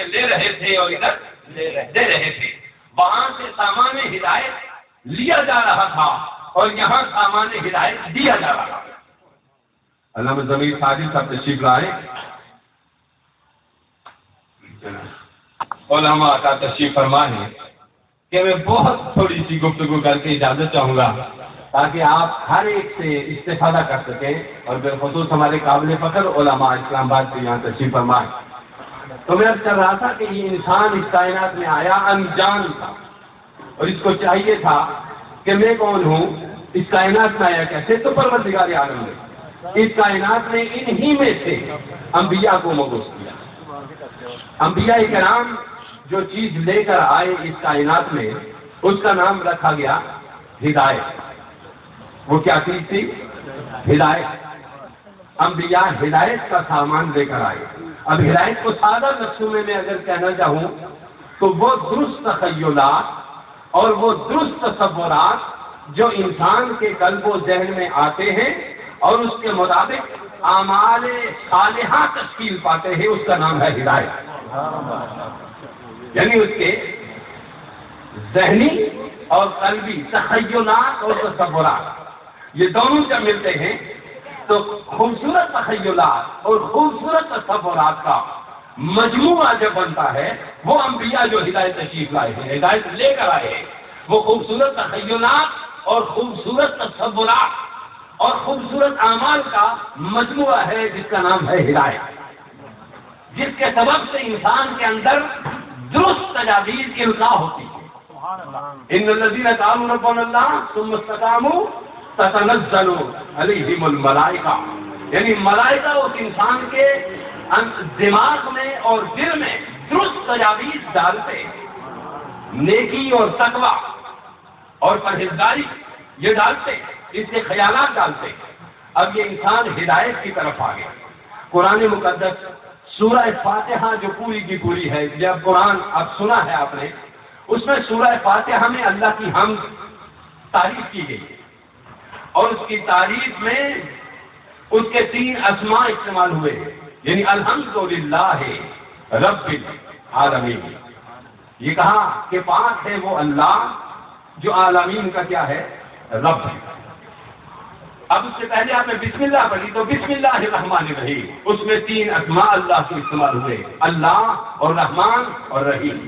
سے لے رہے تھے اور ادھر دے رہے تھے. وہاں سے سامان ہدایت لیا جا رہا تھا اور یہاں سامان ہدایت دیا جا رہا تھا. علامہ ضمیر صادق صاحب تشریف لائے، علماء کا تشریف فرما ہے کہ میں بہت تھوڑی سی گفتگو کر کے اجازت چاہوں گا تاکہ آپ ہر ایک سے استفادہ کر سکیں، اور بالخصوص ہمارے قابل فخر علماء اسلام آباد کے یہاں تشریف فرمائے. تو میں عرض کر رہا تھا کہ یہ انسان اس کائنات میں آیا انجان تھا، اور اس کو چاہیے تھا کہ میں کون ہوں، اس کائنات میں آیا کیسے؟ تو پروردگار عالم نے اس کائنات میں انہی میں سے انبیاء کو مبعوث کیا. انبیاء کرام جو چیز لے کر آئے اس کائنات میں، اس کا نام رکھا گیا ہدایت. وہ کیا چیز تھی؟ ہدایت. انبیاء ہدایت کا سامان لے کر آئے. اب ہدایت کو سادہ لفظوں میں اگر کہنا چاہوں تو وہ درست تخیلات اور وہ درست تصورات جو انسان کے قلب و ذہن میں آتے ہیں اور اس کے مطابق اعمال صالحہ تشکیل پاتے ہیں، اس کا نام ہے ہدایت. یعنی اس کے ذہنی اور قلبی تخیلات اور تصورات یہ دونوں جب ملتے ہیں تو خوبصورت تخیلات اور خوبصورت تصورات کا مجموعہ جب بنتا ہے، وہ انبیاء جو ہدایت تشریف لائے ہیں، ہدایت لے کر آئے ہیں، وہ خوبصورت تخیلات اور خوبصورت تصورات اور خوبصورت اعمال کا مجموعہ ہے جس کا نام ہے ہدایت، جس کے سبب سے انسان کے اندر درست تجاویز القاء ہوتی ہے. ان الذین قالوا ربنا اللہ ثم استقاموا تتنزل علیہم الملائکہ، یعنی ملائکہ اس انسان کے دماغ میں اور دل میں درست تجاویز ڈالتے، نیکی اور تقوی اور پرہیزگاری یہ ڈالتے، اس سے خیالات ڈالتے. اب یہ انسان ہدایت کی طرف آ گیا. قرآن مقدس سورہ فاتحہ جو پوری کی پوری ہے، جب قرآن اب سنا ہے آپ نے، اس میں سورہ فاتحہ میں اللہ کی حمد تعریف کی گئی ہے، اور اس کی تعریف میں اس کے 3 اسماء استعمال ہوئے ہیں، یعنی الحمدللہ رب العالمین. یہ کہا کہ پاک ہے وہ اللہ جو عالمین کا کیا ہے؟ رب ہے. اب اس سے پہلے آپ نے بسم اللہ پڑھی تو بسم اللہ الرحمن الرحیم، اس میں 3 اسماء اللہ کے استعمال ہوئے، اللہ اور رحمان اور رحیم.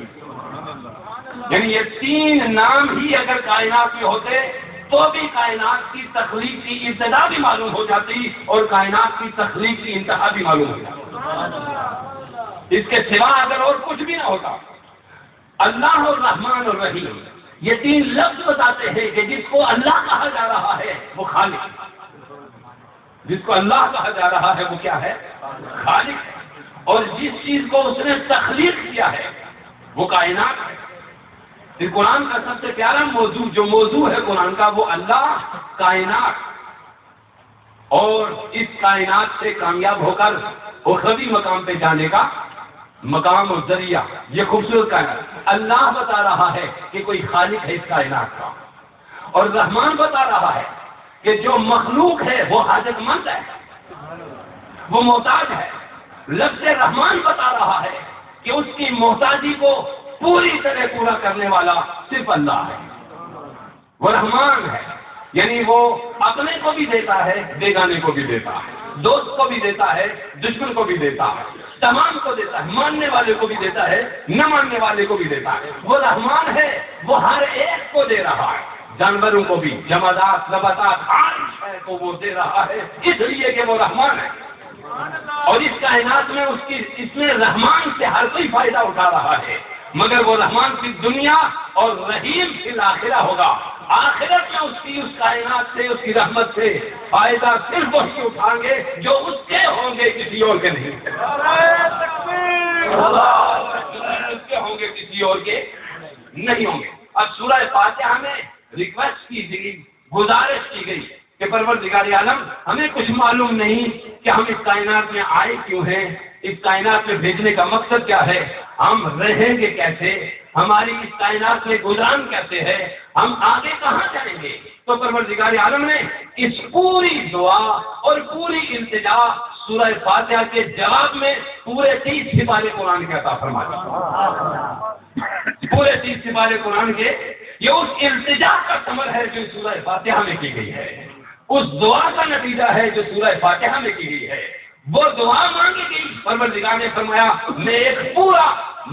یعنی یہ 3 نام ہی اگر کائنات میں ہوتے تو بھی کائنات کی تخلیق کی ابتدا بھی معلوم ہو جاتی اور کائنات کی تخلیق کی انتہا بھی معلوم ہو جاتی. اس کے سوا اگر اور کچھ بھی نہ ہوتا. اللہ اور رحمان اور رحیم یہ 3 لفظ بتاتے ہیں کہ جس کو اللہ کہا جا رہا ہے وہ خالق ہے، جس کو اللہ کہا جا رہا ہے وہ کیا ہے؟ خالق ہے. اور جس چیز کو اس نے تخلیق کیا ہے وہ کائنات ہے. پھر قرآن کا سب سے پیارا موضوع جو موضوع ہے قرآن کا وہ اللہ، کائنات، اور اس کائنات سے کامیاب ہو کر اخروی مقام پہ جانے کا مقام اور ذریعہ. یہ خوبصورت کائنات اللہ بتا رہا ہے کہ کوئی خالق ہے اس کائنات کا، اور رحمان بتا رہا ہے کہ جو مخلوق ہے وہ حاجت مند ہے، وہ محتاج ہے. لفظ رحمان بتا رہا ہے کہ اس کی محتاجی کو پوری طرح پورا کرنے والا صرف اللہ ہے. وہ رحمان ہے، یعنی وہ اپنے کو بھی دیتا ہے، بیگانے کو بھی دیتا ہے، دوست کو بھی دیتا ہے، دشمن کو بھی دیتا ہے، تمام کو دیتا ہے، ماننے والے کو بھی دیتا ہے، نہ ماننے والے کو بھی دیتا ہے. وہ رحمان ہے، وہ ہر ایک کو دے رہا ہے، جانوروں کو بھی، جمادات، نباتات، ہر شے کو وہ دے رہا ہے، اس لیے کہ وہ رحمان ہے. اور اس کائنات میں اس میں رحمان سے ہر کوئی فائدہ اٹھا رہا ہے، مگر وہ رحمان کی دنیا اور رحیم فی الآخرہ ہوگا. آخرت میں اس کائنات سے، اس کی رحمت سے فائدہ صرف وہی اٹھائیں گے جو اس کے ہوں گے، کسی اور کے نہیں. اس کے ہوں گے، کسی اور کے نہیں ہوں گے. اب سورہ فاتحہ میں ریکویسٹ کی گئی، گزارش کی گئی کہ پروردگار عالم ہمیں کچھ معلوم نہیں کہ ہم اس کائنات میں آئے کیوں ہیں، اس کائنات میں بھیجنے کا مقصد کیا ہے، ہم رہیں گے کیسے، ہماری اس کائنات میں گزارن کیسے ہے، ہم آگے کہاں جائیں گے. تو پروردگار عالم نے اس پوری دعا اور پوری التجا سورہ فاتحہ کے جواب میں پورے 30 سپارے قرآن کے عطا فرما دیے. پورے 30 سپارے قرآن کے یہ اس التجا کا ثمر ہے جو سورہ فاتحہ میں کی گئی ہے، اس دعا کا نتیجہ ہے جو سورہ فاتحہ میں کی گئی ہے. وہ دعا مانگی گئی، پروردگار نے فرمایا میں ایک پورا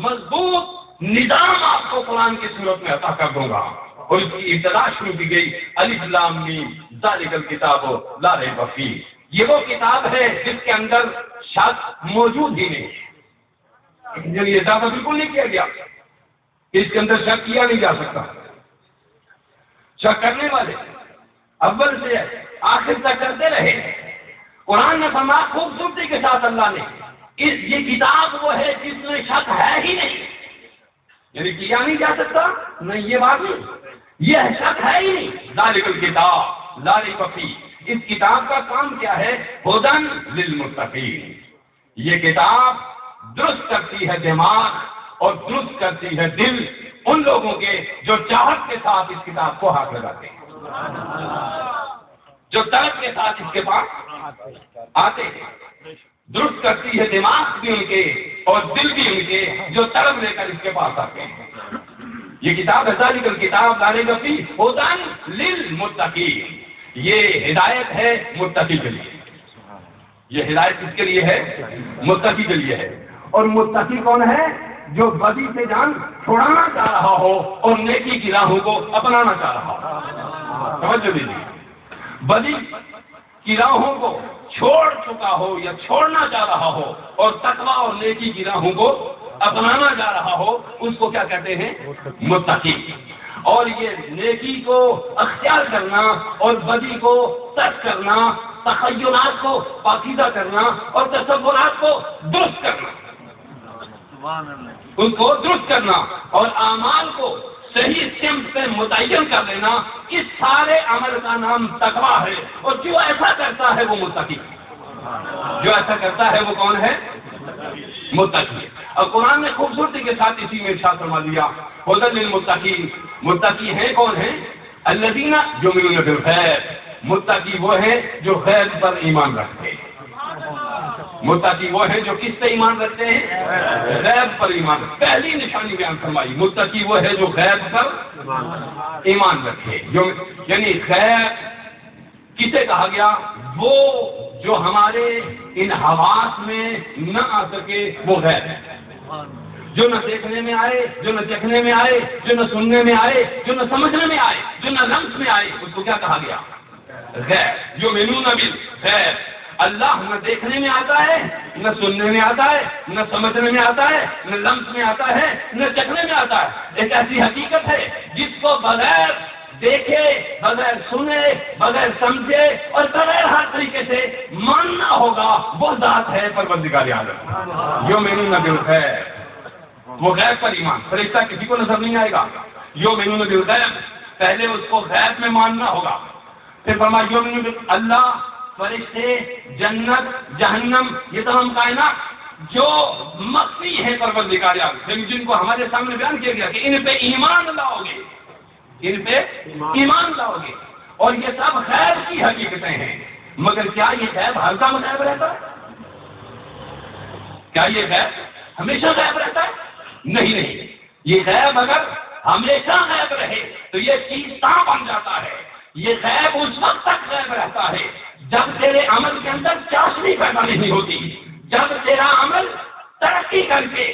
مضبوط نظام آپ کو قرآن کی صورت میں عطا کر دوں گا. اور اس کی ابتدا شروع کی گئی الف لام میم ذالک الکتاب لا ریب فیہ. یہ وہ کتاب ہے جس کے اندر شک موجود ہی نہیں، یعنی یہ دعویٰ بالکل نہیں کیا گیا، اس کے اندر شک کیا نہیں جا سکتا. شک کرنے والے اول سے آخر تک کرتے رہے. قرآن نے فرمایا خوبصورتی کے ساتھ اللہ نے یہ کتاب وہ ہے جس میں شک ہے ہی نہیں، یعنی کیا نہیں جا سکتا، نہیں یہ بات نہیں، یہ شک ہے ہی نہیں. ذالک الکتاب لا ریب فیہ. اس کتاب کا کام کیا ہے؟ ہدی للمتقین. یہ کتاب درست کرتی ہے دماغ اور درست کرتی ہے دل ان لوگوں کے جو چاہت کے ساتھ اس کتاب کو ہاتھ لگاتے ہیں، جو طلب کے ساتھ اس کے پاس آتے ہیں. درست کرتی ہے دماغ بھی ان کے اور دل بھی ان کے جو طلب لے کر اس کے پاس آتے ہیں. یہ کتاب ہے ذالک الکتاب لا ریب فیہ ہدی للمتقین. یہ ہدایت ہے متقی کے لیے. یہ ہدایت کس کے لیے ہے؟ متقی کے لیے ہے. اور متقی کون ہے؟ جو بدی سے جان چھڑانا چاہ رہا ہو اور نیکی کی راہوں کو اپنانا چاہ رہا ہو. سمجھ لیجیے، بدی کی راہوں کو چھوڑ چکا ہو یا چھوڑنا چاہ رہا ہو اور تقویٰ اور نیکی کی راہوں کو اپنانا جا رہا ہو، اس کو کیا کہتے ہیں؟ متقی. اور یہ نیکی کو اختیار کرنا اور بدی کو ترک کرنا، تخیلات کو پاکیزہ کرنا اور تصورات کو درست کرنا، ان کو درست کرنا اور اعمال کو صحیح سمت سے متعین کر لینا، اس سارے عمل کا نام تقویٰ ہے. اور جو ایسا کرتا ہے وہ متقی. جو ایسا کرتا ہے وہ کون ہے؟ متقی. اور قرآن نے خوبصورتی کے ساتھ اسی میں ارشاد فرما دیا ہدی للمتقین. متقی ہیں کون ہیں؟ الذین یؤمنون بالغیب. متقی وہ ہیں جو غیب پر ایمان رکھتے ہیں. متقی وہ ہیں جو کس پہ ایمان رکھتے ہیں؟ غیب پر ایمان. پہلی نشانی بیان فرمائی متقی وہ ہے جو غیب پر ایمان رکھے. یعنی غیب کسے کہا گیا؟ وہ جو ہمارے ان حواس میں نہ آ سکے وہ غیب ہے. جو نہ دیکھنے میں آئے، جو نہ چکھنے میں آئے، جو نہ سننے میں آئے، جو نہ سمجھنے میں آئے، جو نہ لمس میں آئے، اس کو کیا کہا گیا؟ غیب. یؤمنون بالغیب. اللہ نہ دیکھنے میں آتا ہے، نہ سننے میں آتا ہے، نہ سمجھنے میں آتا ہے، نہ لمس میں آتا ہے، نہ چکھنے میں آتا ہے. ایک ایسی حقیقت ہے جس کو بغیر دیکھے، بغیر سنے، بغیر سمجھے اور بغیر ہر طریقے سے ماننا ہوگا. وہ ذات ہے پروردگار عالم. یؤمنون بالغیب. وہ غیب پر ایمان. فرشتہ کسی کو نظر نہیں آئے گا. یؤمنون بالغیب. پہلے اس کو غیب میں ماننا ہوگا. پھر فرمایا یؤمنون اللہ، فرشتے، جنت، جہنم، یہ تمام کائنات جو مخفی ہے پروردگار عالم، جن کو ہمارے سامنے بیان کیا گیا کہ ان پہ ایمان لاؤ گے، ان پہ ایمان لاؤ گے. اور یہ سب غیب کی حقیقتیں ہیں. مگر کیا یہ غیب ہر دم غیب رہتا ہے؟ کیا یہ غیب ہمیشہ غیب رہتا ہے؟ نہیں. یہ غیب اگر ہمیشہ غیب رہے تو یہ چیز تاں بن جاتا ہے. یہ غیب اس وقت تک غیب رہتا ہے جب تیرے عمل کے اندر چاشنی پیدا نہیں ہوتی. جب تیرا عمل ترقی کر کے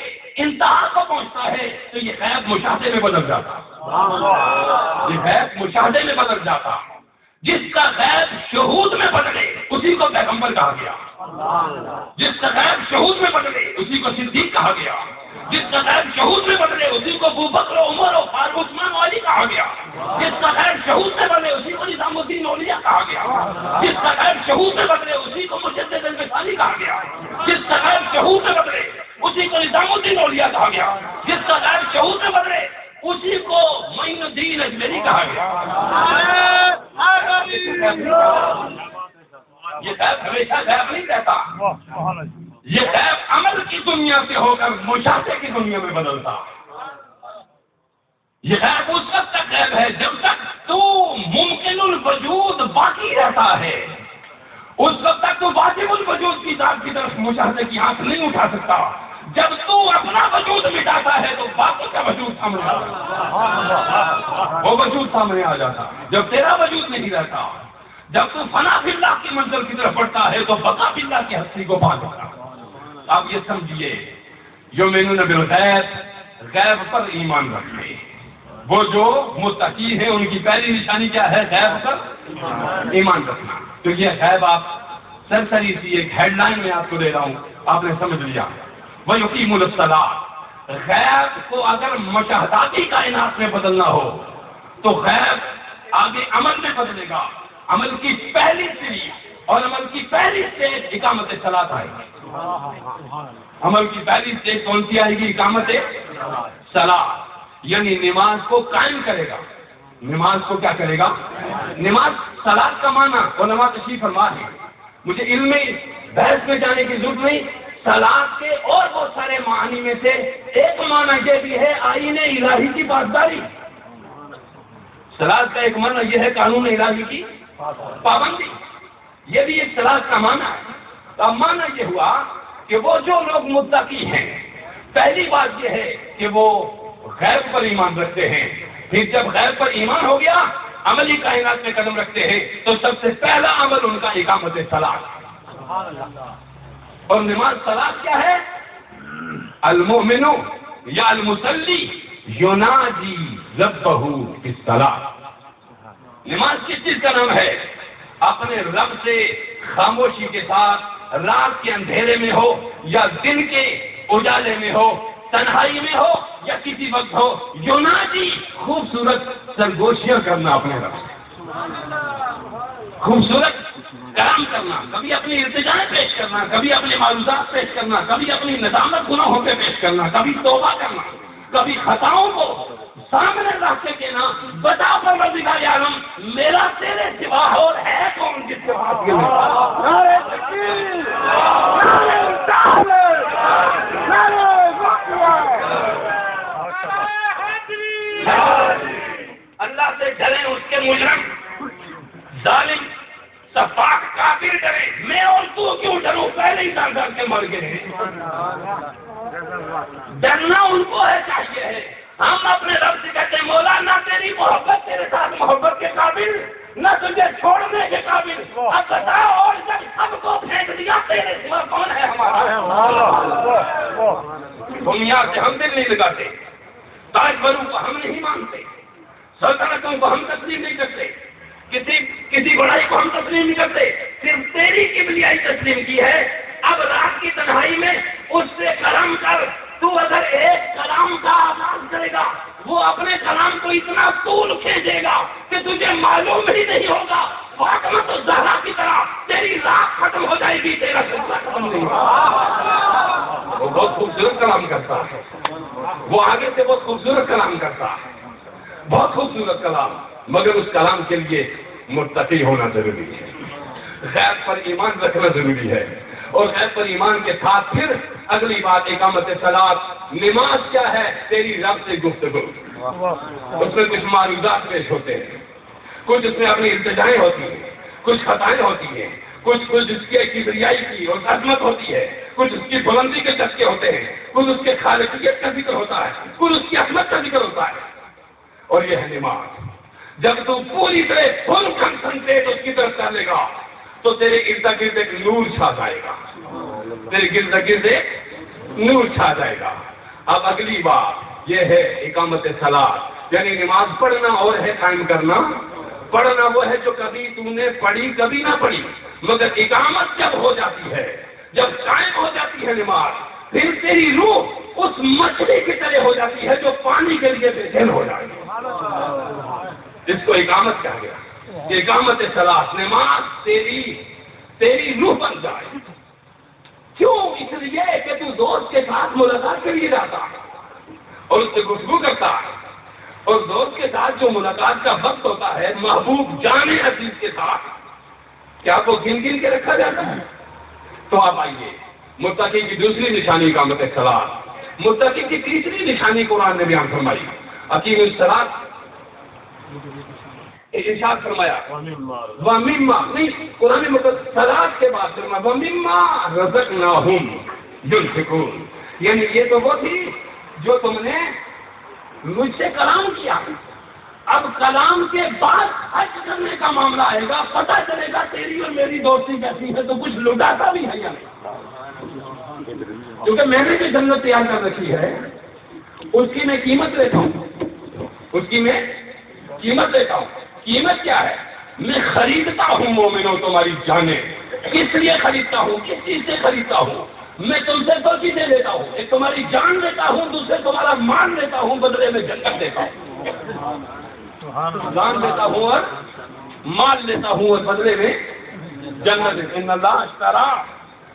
انتہا کو پہنچتا ہے تو یہ غیب مشاہدے میں بدل جاتا. یہ غیب مشاہدے میں بدل جاتا. جس کا غیب شہود میں بدلے اسی کو پیغمبر کہا گیا. جس کا غیب شہود میں بدلے اسی کو صدیق کہا گیا. جس کا غیب شہود میں بدلے اسی کو ابو بکر، عمر اور فاروق، عثمان و علی کہا گیا. جس کا غیب شہود میں بدلے اسی کو نظام الدین اولیاء کہا گیا. جس کا غیب شہود میں بدلے اسی کو مجدد الوصالی کہا گیا. جس کا غیب شہود میں بدلے اسی کو نظام الدین اولیاء کہا گیا. جس کا غیب شہود میں بدلے اسی کو معین الدین اجمیری کہا گیا. یہ غیب ہمیشہ غیب نہیں رہتا. یہ غیب عمل کی دنیا سے ہو کر مشاہدے کی دنیا میں بدلتا. یہ غیب اس وقت تک غیب ہے جب تک تو ممکن الوجود باقی رہتا ہے. اس وقت تک تو واجب الوجود کی ذات کی طرف مشاہدے کی آنکھ نہیں اٹھا سکتا. جب تو اپنا وجود مٹاتا ہے تو باقی کا وجود سامنے آ جاتا, وہ وجود سامنے آ جاتا. جب تیرا وجود نہیں رہتا, جب تو فنا فی اللہ کی منزل کی طرف بڑھتا ہے تو بقا فی اللہ کی ہستی کو پا جاتا. آپ یہ سمجھیے, یؤمنون بالغیب, غیب پر ایمان رکھتے, وہ جو متقی ہیں ان کی پہلی نشانی کیا ہے؟ غیب پر ایمان رکھنا. تو یہ غیب آپ سرسری سی ایک ہیڈ لائن میں آپ کو دے رہا ہوں, آپ نے سمجھ لیا. وَيُقِيمُونَ الصَّلَاةَ, غیب کو اگر مشاہداتی کائنات میں بدلنا ہو تو غیب آگے عمل میں بدلے گا. عمل کی پہلی سیڑھی اور عمل کی پہلی اسٹیج اقامت صلاۃ آئے گی. عمل کی پہلی اسٹیج کون سی آئے گی؟ اقامت صلاۃ, یعنی نماز کو قائم کرے گا. نماز کو کیا کرے گا؟ نماز. صلاۃ کا معنی علماء تشریح فرما ہے, مجھے علم میں بحث میں جانے کی ضرورت نہیں. صلاۃ کے اور بہت سارے معنی میں سے ایک معنی یہ بھی ہے آئین الہی کی پاسداری. صلاۃ کا ایک معنی یہ ہے قانون الہی کی پابندی, یہ بھی ایک صلاۃ کا معنی ہے. اب معنی یہ ہوا کہ وہ جو لوگ متقی ہیں, پہلی بات یہ ہے کہ وہ غیب پر ایمان رکھتے ہیں. پھر جب غیب پر ایمان ہو گیا, عملی کائنات میں قدم رکھتے ہیں, تو سب سے پہلا عمل ان کا اقامت صلاۃ. اور نماز صلاۃ کیا ہے؟ المؤمن یا المصلی یناجی ربہ فی الصلاۃ. نماز کس چیز کا نام ہے؟ اپنے رب سے خاموشی کے ساتھ, رات کے اندھیرے میں ہو یا دن کے اجالے میں ہو, تنہائی میں ہو یا کسی وقت ہو, یناجی خوبصورت سرگوشیاں کرنا اپنے رب سے, خوبصورت کلام کرنا, کبھی اپنی التجائیں پیش کرنا, کبھی اپنے معروضات پیش کرنا, کبھی اپنی ندامت گناہوں پہ پیش کرنا, کبھی توبہ کرنا, کبھی خطاؤں کو سامنے رکھ کے نا بتا پروردگار عالم میرا تیرے سوا اور ہے کون جس کے پاس کے اللہ سے ڈرے اس کے مجرم, ظالم, سفاک, کافر ڈرے. میں اور تو کیوں ڈروں؟ پہلے ہی ڈر کے مر گئے. ڈرنا ان کو ہے, چاہیے ہے. ہم اپنے رب سے کہتے ہیں مولا نہ تیری محبت تیرے ساتھ محبت کے قابل, نہ تجھے چھوڑنے کے قابل. اب بتا, اور جب سب کو پھینک دیا تیرے سوا کون ہے ہمارا؟ دنیا سے ہم دل نہیں لگاتے, تاج بروں کو ہم نہیں مانتے, سلطنتوں کو ہم تسلیم نہیں کرتے, کسی بڑائی کو ہم تسلیم نہیں کرتے, صرف تیری کبریائی تسلیم کی ہے. اب رات کی تنہائی میں اس سے کلام کر. تو اگر ایک کلام کا آغاز کرے گا, وہ اپنے کلام کو اتنا طول کھینچے گا کہ تجھے معلوم ہی نہیں ہوگا. فاطمہ تو زہرا کی طرح تیری رات ختم ہو جائے گی, تیرا سلسلہ ختم نہیں ہوگا. وہ بہت خوبصورت کلام کرتا ہے, وہ آگے سے بہت خوبصورت کلام کرتا ہے, بہت خوبصورت کلام, مگر اس کلام کے لیے متقی ہونا ضروری ہے, غیب پر ایمان رکھنا ضروری ہے. اور غیب پر ایمان کے ساتھ پھر اگلی بات اقامت صلاۃ. نماز کیا ہے؟ تیری رب سے گفتگو. اس میں کچھ معروضات پیش ہوتے ہیں, کچھ اس میں اپنی التجائیں ہوتی ہیں, کچھ خطائیں ہوتی ہیں, کچھ اس کے کبریائی کی اور عظمت ہوتی ہے, کچھ اس کی بلندی کے چسکے ہوتے ہیں, کچھ اس کے خالقیت کا ذکر ہوتا ہے, کچھ اس کی عظمت کا ذکر ہوتا ہے. اور یہ ہے نماز. جب تو پوری طرح فل کنسنٹریٹ اس کی طرف چلے گا تو تیرے ارد گرد ایک نور چھا جائے گا, تیرے گرد گرد ایک نور چھا جائے گا. اب اگلی بات یہ ہے اقامت صلاۃ, یعنی نماز پڑھنا اور ہے قائم کرنا. پڑھنا وہ ہے جو کبھی تم نے پڑھی کبھی نہ پڑھی, مگر اقامت جب ہو جاتی ہے, جب قائم ہو جاتی ہے نماز, پھر تیری روح اس مچھلی کی طرح ہو جاتی ہے جو پانی کے لیے بے چین ہو جائے گی. اس کو اقامت کہا گیا. اقامت صلاۃ, نماز تیری روح بن جائے. کیوں؟ اس لیے کہ تو دوست کے ساتھ ملاقات کے لیے جاتا ہے اور اس سے گفتگو کرتا ہے, اور دوست کے ساتھ جو ملاقات کا وقت ہوتا ہے محبوب جان عزیز کے ساتھ, کیا آپ کو گن گن کے رکھا جاتا ہے؟ تو آپ آئیے, متقی کی دوسری نشانی اقامت صلاۃ. متقی کی تیسری نشانی قرآن نے بیان فرمائی, اقیم الصلاۃ. ارشاد فرمایا وَمِمَّا نہیں قرآن مقدس صلاۃ کے بعد فرمایا وَمِمَّا رَزَقْنَاهُمْ يُنْفِقُونَ، یعنی یہ تو وہ تھی جو تم نے مجھ سے کلام کیا، اب کلام کے بعد خرچ کرنے کا معاملہ آئے گا، پتہ چلے گا تیری اور میری دوستی کیسی ہے تو کچھ لٹاتا بھی ہے یا نہیں، کیونکہ میں نے جو جنت تیار کر رکھی ہے اس کی میں قیمت لیتا ہوں، اس کی میں قیمت لیتا ہوں۔ قیمت کیا ہے؟ میں خریدتا ہوں مومنوں تمہاری جانیں، کس لیے خریدتا ہوں، کس چیز سے خریدتا ہوں؟ میں تم سے دو چیزیں لیتا ہوں، ایک تمہاری جان لیتا ہوں، دوسرے تمہارا مان لیتا ہوں، بدلے میں جنت دیتا ہوں، جان لیتا ہوں اور مال لیتا ہوں اور بدلے میں جنت۔ ان اللہ اشترا،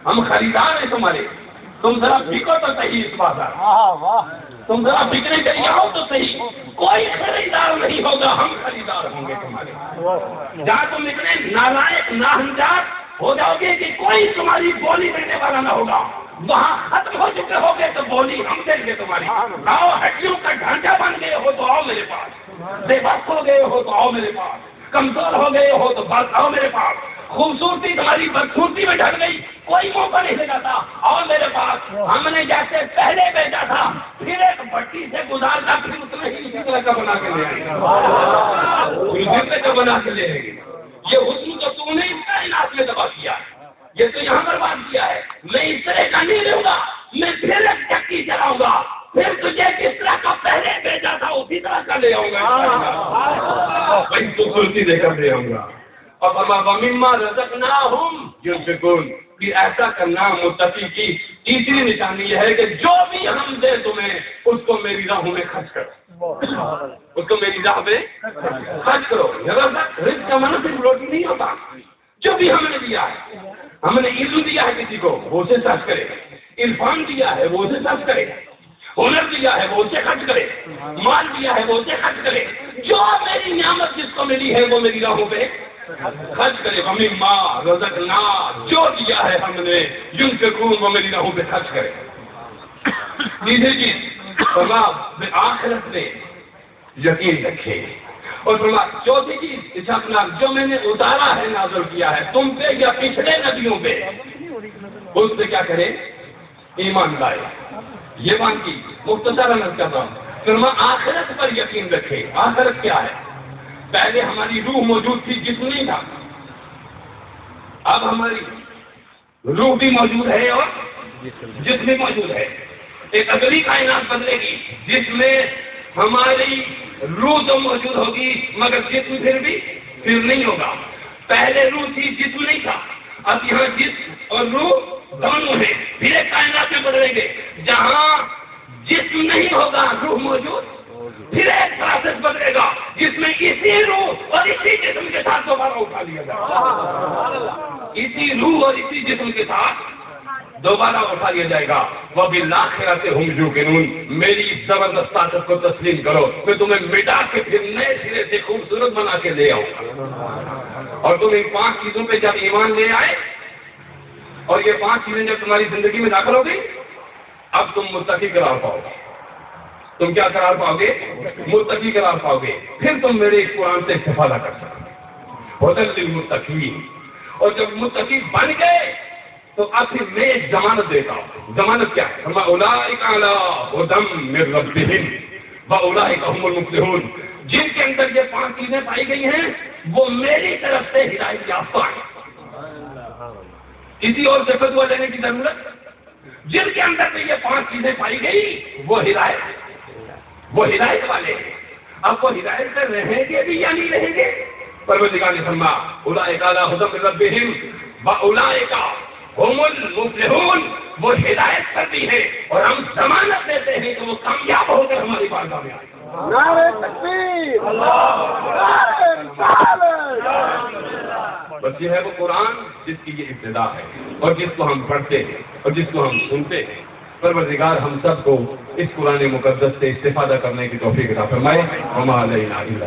ہم خریدار ہیں تمہارے، تم ذرا بکو تو صحیح اس بازار، تم ذرا بکنے کے لیے آؤ تو صحیح، کوئی خریدار نہیں ہوگا، ہم خریدار ہوں گے تمہارے۔ جہاں تم اتنے نالائق ناہنجار ہو جاؤ گے کہ کوئی تمہاری بولی دینے والا نہ ہوگا، وہاں ختم ہو چکے ہو گے تو بولی ہم دیں گے تمہاری۔ آؤ ہڈیوں کا ڈھانچہ بن گئے ہو تو آؤ میرے پاس، بے بس ہو گئے ہو تو آؤ میرے پاس، کمزور ہو گئے ہو تو بس آؤ میرے پاس، خوبصورتی تمہاری بدصورتی میں ڈھل گئی، کوئی موقع نہیں جاتا، آؤ میرے پاس۔ ہم نے جیسے پہلے بھیجا تھا پھر ایک بٹی سے گزار کر پھر اتنا ہی اسی طرح کا بنا کے لے آئیں گے، کا بنا کے لے آئیں گے۔ یہ حسن تو تم نے اس کا علاج میں دبا کیا ہے، یہ تو یہاں پر بات کیا ہے، میں اس طرح کا نہیں لوں گا، میں پھر ایک چکی چلاؤں گا، پھر تجھے کس طرح کا پہلے بھیجا تھا اسی طرح کا لے آؤں گا، وہی خوبصورتی دے کر لے آؤں گا۔ اور وَمِمَّا رَزَقْنَاهُمْ يُنْفِقُونَ، کہ ایسا کرنا متقی کی تیسری نشانی یہ ہے کہ جو بھی ہم دیں تمہیں اس کو میری راہوں میں خرچ کرو، اس کو میری راہ میں خرچ کرو۔ رزق کا معنی صرف روٹی نہیں ہوتا، جو بھی ہم نے دیا ہے، ہم نے علم دیا ہے کسی کو وہ اسے خرچ کرے، عرفان دیا ہے وہ اسے خرچ کرے، ہنر دیا ہے وہ اسے خرچ کرے، مال دیا ہے وہ اسے خرچ کرے، جو میری نعمت جس کو ملی ہے وہ میری راہوں پہ خرچ کرے۔ وَمِمَّا رَزَقْنَاهُمْ، جو دیا ہے ہم نے، يُنْفِقُونَ، وہ میری راہوں پہ خرچ کرے۔ تیسری چیز فرمایا آخرت میں یقین رکھے، اور فرمایا چوتھی چیز اچھا جو میں نے اتارا ہے نازل کیا ہے تم پہ یا پچھلے نبیوں پہ، اس سے کیا کرے؟ ایمان لائے۔ یہ بات کی مختصر عرض کر رہا ہوں۔ فرمایا آخرت پر یقین رکھے۔ آخرت کیا ہے؟ پہلے ہماری روح موجود تھی، جسم نہیں تھا، اب ہماری روح بھی موجود ہے اور جسم بھی موجود ہے۔ ایک اگلی کائنات بدلے گی جس میں ہماری روح تو موجود ہوگی مگر جسم پھر نہیں ہوگا۔ پہلے روح تھی، جسم نہیں تھا، اب یہاں جسم اور روح دونوں ہیں۔ پھر ایک کائنات میں بدلیں گے جہاں جسم نہیں ہوگا، روح موجود، پھر ایک پروسیس بدلے گا جس میں اسی روح اور اسی جسم کے ساتھ دوبارہ اٹھا لیا جائے گا، اسی روح اور اسی جسم کے ساتھ دوبارہ اٹھا لیا جائے گا۔ وَبِالْآخِرَةِ هُمْ يُوقِنُونَ، میری زبردست طاقت کو تسلیم کرو، میں تمہیں مٹا کے پھر نئے سرے سے خوبصورت بنا کے لے آؤں گا۔ اور تم ان 5 چیزوں پہ جب ایمان لے آئے اور یہ 5 چیزیں جب تمہاری زندگی میں داخل ہو گئی، اب تم متقی قرار پاؤ گے۔ تم کیا قرار پاؤ گے؟ متقی قرار پاؤ گے۔ پھر تم میرے اس قرآن سے استفادہ کر سکتے ہو، ہدی للمتقین۔ اور جب متقی بن گئے تو اب پھر میں ایک ضمانت دیتا ہوں۔ ضمانت کیا ہے؟ اولئک علی ھدی من ربہم واولئک هم المفلحون، جن کے اندر یہ 5 چیزیں پائی گئی ہیں وہ میری طرف سے ہدایت یافتہ ہیں۔ کسی اور سے فتویٰ لینے کی ضرورت؟ جن کے اندر سے یہ 5 چیزیں پائی گئی وہ ہدایت والے ہیں۔ اب وہ ہدایت سے رہیں گے بھی یا نہیں رہیں گے؟ پروردگار نے فرمایا اولئک علی ھدی من ربہم واولئک هم المفلحون، وہ ہدایت کرتی ہے اور ہم ضمانت دیتے ہیں کہ وہ کامیاب ہو کر ہماری بارگاہ میں آئے۔ نعرہ تکبیر، نعرہ رسالت۔ بس یہ ہے وہ قرآن جس کی یہ ابتدا ہے اور جس کو ہم پڑھتے ہیں اور جس کو ہم سنتے ہیں۔ پروردگار ہم سب کو اس قرآن مقدس سے استفادہ کرنے کی توفیق عطا فرمائے۔ وما علینا الا